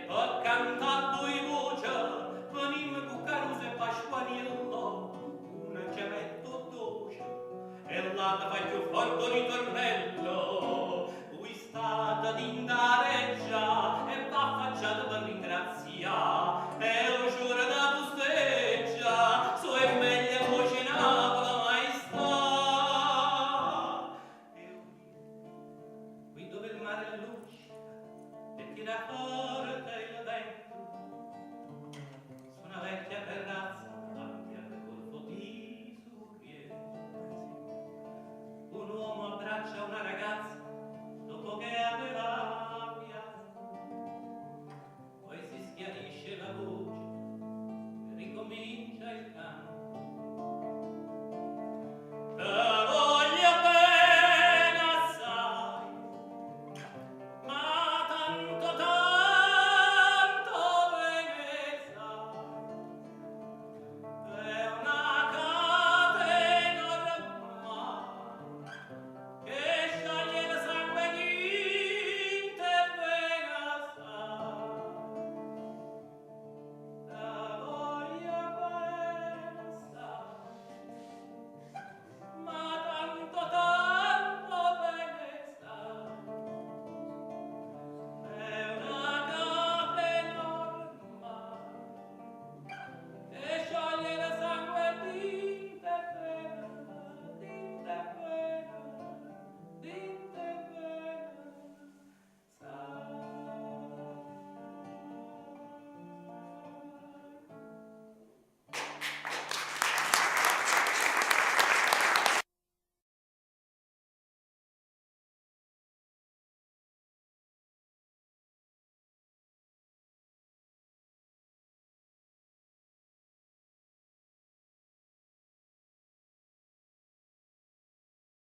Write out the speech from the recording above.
poi cantato in voce, venim con Caruso e Pasquaniello, un gemetto dolce, e là da fai più forte ritornello, cui stata d'indareggia, e va facciata per ringrazia, e lo giuro da busteggia, so è meglio cucinato la maestà. E qui dove il mare luccica, e tira fuori